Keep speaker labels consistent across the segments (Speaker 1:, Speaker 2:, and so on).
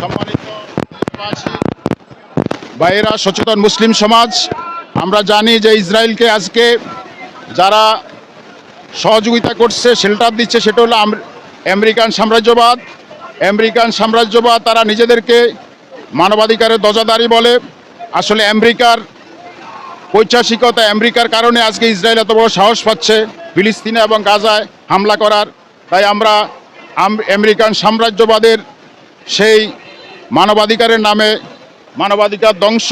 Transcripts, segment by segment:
Speaker 1: সম্মানিত দেশবাসী, ভাইয়েরা, সচেতন মুসলিম সমাজ, আমরা জানি যে ইসরায়েলকে আজকে যারা সহযোগিতা করছে, শেল্টার দিচ্ছে, সেটা হলো আমেরিকান সাম্রাজ্যবাদ। তারা নিজেদেরকে মানবাধিকারের ধ্বজাধারী বলে। আসলে আমেরিকার পৈশাচিকতা, আমেরিকার কারণে আজকে ইসরায়েল এত বড় সাহস পাচ্ছে ফিলিস্তিনে এবং গাজায় হামলা করার। তাই আমরা আমেরিকান সাম্রাজ্যবাদের সেই মানবাধিকারের নামে মানবাধিকার ধ্বংস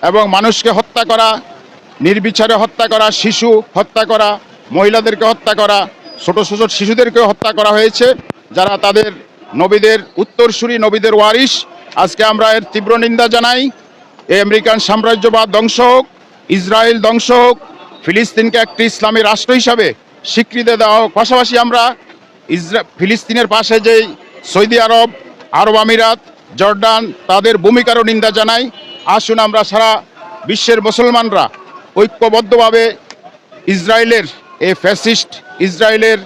Speaker 1: এবং মানুষকে হত্যা করা, নির্বিচারে হত্যা করা, শিশু হত্যা করা, মহিলাদেরকে হত্যা করা, ছোট ছোট শিশুদেরকে হত্যা করা হয়েছে, যারা তাদের নবীদের উত্তরসূরি, নবীদের ওয়ারিশ। আজকে আমরা এর তীব্র নিন্দা জানাই। এই আমেরিকান সাম্রাজ্যবাদ ধ্বংস হোক, ইসরায়েল ধ্বংস হোক, ফিলিস্তিনকে একটি ইসলামী রাষ্ট্র হিসাবে স্বীকৃতি দেওয়া হোক। পাশাপাশি আমরা ফিলিস্তিনের পাশে যেই সৌদি আরব, আরব আমিরাত, জর্ডান, তাদের ভূমিকারও নিন্দা জানাই। আসুন আমরা সারা বিশ্বের মুসলমানরা ঐক্যবদ্ধভাবে ইসরায়েলের এই ফ্যাসিস্ট, ইসরায়েলের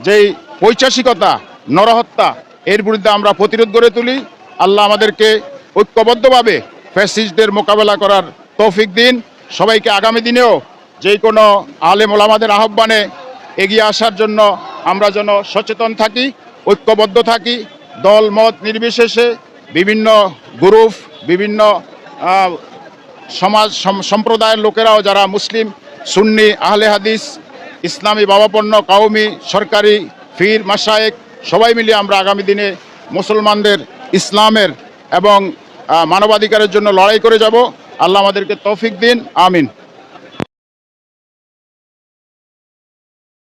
Speaker 1: যেই পৈশাচিকতা, নরহত্যা, এর বিরুদ্ধে আমরা প্রতিরোধ গড়ে তুলি। আল্লাহ আমাদেরকে ঐক্যবদ্ধভাবে ফ্যাসিস্টদের মোকাবেলা করার তৌফিক দিন। সবাইকে আগামী দিনেও যে কোনো আলেম ওলামাদের আহ্বানে এগিয়ে আসার জন্য আমরা যেন সচেতন থাকি, ঐক্যবদ্ধ থাকি, দল মত নির্বিশেষে। বিভিন্ন গ্রুপ, বিভিন্ন সমাজ সম্প্রদায়ের লোকেরাও, যারা মুসলিম, সুন্নি, আহলে হাদিস, ইসলামী ভাবাপন্ন, কওমি, সরকারি, ফির, মাশায়েখ, সবাই মিলে আমরা আগামী দিনে মুসলমানদের ইসলামের এবং মানবাধিকারের জন্য লড়াই করে যাব। আল্লাহ আমাদেরকে তৌফিক দিন। আমিন।